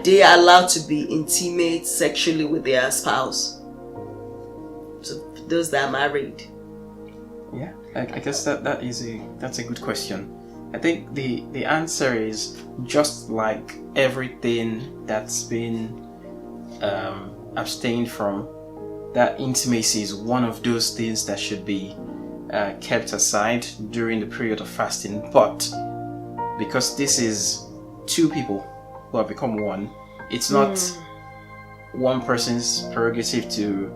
they allowed to be intimate sexually with their spouse? So those that are married. Yeah, I guess that's a good question. I think the answer is just like everything that's been abstained from, that intimacy is one of those things that should be kept aside during the period of fasting. But because this is two people who have become one, it's not one person's prerogative to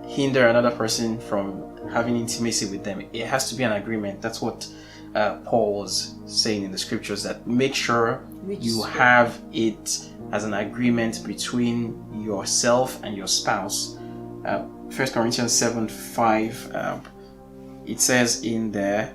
hinder another person from having intimacy with them. It has to be an agreement. That's what Paul was saying in the scriptures, that make sure you have it as an agreement between yourself and your spouse. 1 Corinthians 7:5, it says in there,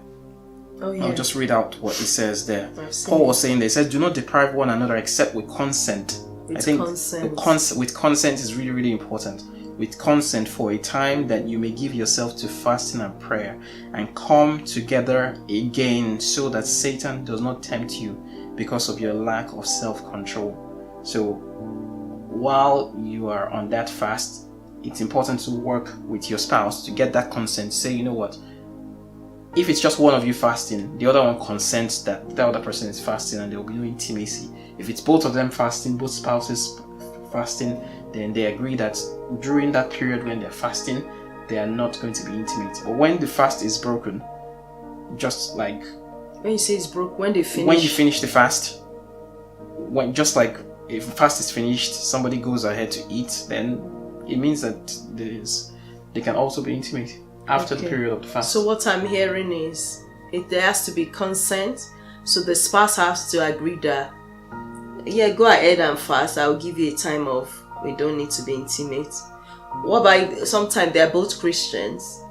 I'll just read out what it says there. Paul was saying, they said, do not deprive one another except with consent. I think with consent is really, really important. With consent, for a time that you may give yourself to fasting and prayer, and come together again, so that Satan does not tempt you because of your lack of self-control. So while you are on that fast, it's important to work with your spouse to get that consent. Say, you know what, if it's just one of you fasting, the other one consents that the other person is fasting, and there will be no intimacy. If it's both of them fasting, both spouses fasting, then they agree that during that period when they're fasting, they are not going to be intimate. But when the fast is broken, just like when you say it's broke, when you finish the fast, when just like if the fast is finished, somebody goes ahead to eat, then it means that they can also be intimate after the period of the fast. So what I'm hearing is there has to be consent. So the spouse has to agree that, yeah, go ahead and fast. I'll give you a time off. We don't need to be intimate. What about sometimes they're both Christians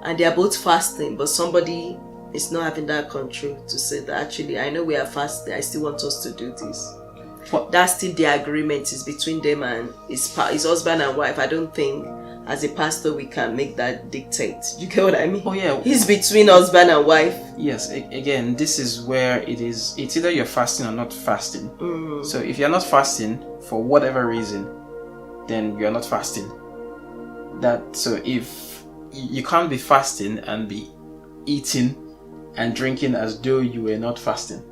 and they're both fasting, but somebody is not having that control to say that actually, I know we are fasting, I still want us to do this. That's still the agreement is between them and his husband and wife. I don't think as a pastor we can make that dictate. You get what I mean? Oh yeah. It's between husband and wife. Yes, again, this is where it's either you're fasting or not fasting. So if you're not fasting for whatever reason, then you're not fasting. So if you can't be fasting and be eating and drinking as though you were not fasting.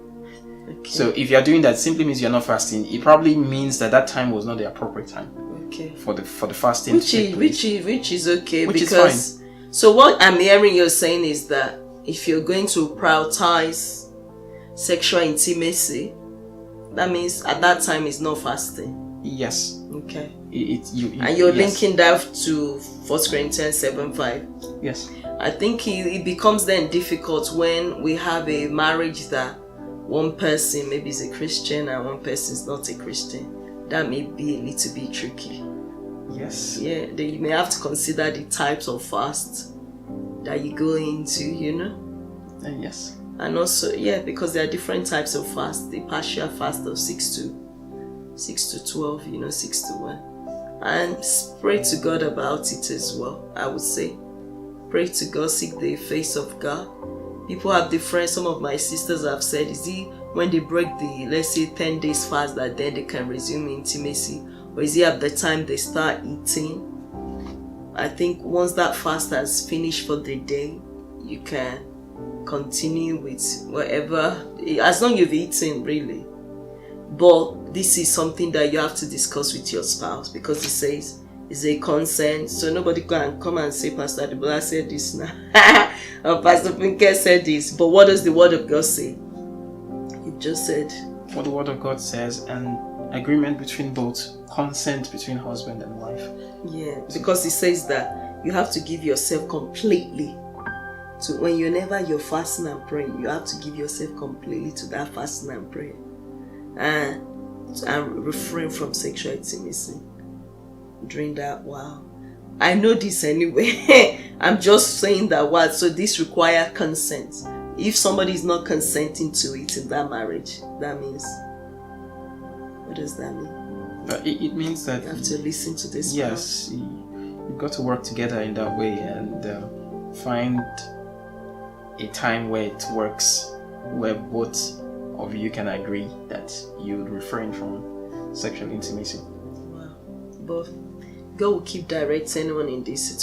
Okay. So if you're doing that, simply means you're not fasting. It probably means that time was not the appropriate time. Okay. For the fasting. Which is okay, which because is fine. So what I'm hearing you're saying is that if you're going to prioritize sexual intimacy, that means at that time it's not fasting. Yes. Okay. You're linking that to 1 Corinthians 7:5. Yes. I think it becomes then difficult when we have a marriage that one person maybe is a Christian and one person is not a Christian. That may be a little bit tricky. Yes. Yeah, then you may have to consider the types of fast that you go into, Yes. And also, because there are different types of fast. The partial fast of 6 to 12, 6 to 1. And pray to God about it as well, I would say. Pray to God, seek the face of God. People have different, some of my sisters have said, is it when they break the, let's say, 10 days fast that then they can resume intimacy? Or is it at the time they start eating? I think once that fast has finished for the day, you can continue with whatever, as long as you've eaten, really. But this is something that you have to discuss with your spouse, because it says it's a consent. So nobody can come and say, Pastor Adebola said this now. Or Pastor Funke said this. But what does the Word of God say? You just said what the Word of God says, and agreement between both, consent between husband and wife. Yeah, because it says that you have to give yourself completely to, whenever you're fasting and praying, you have to give yourself completely to that fasting and praying, and refrain from sexual intimacy during that while. I know this anyway. I'm just saying that so this requires consent. If somebody is not consenting to it in that marriage, that means, what does that mean? It means that you have to listen to this. Yes, you've got to work together in that way and find a time where it works, where both of you can agree that you would refrain from sexual intimacy. Wow. But God will keep directing anyone in this situation.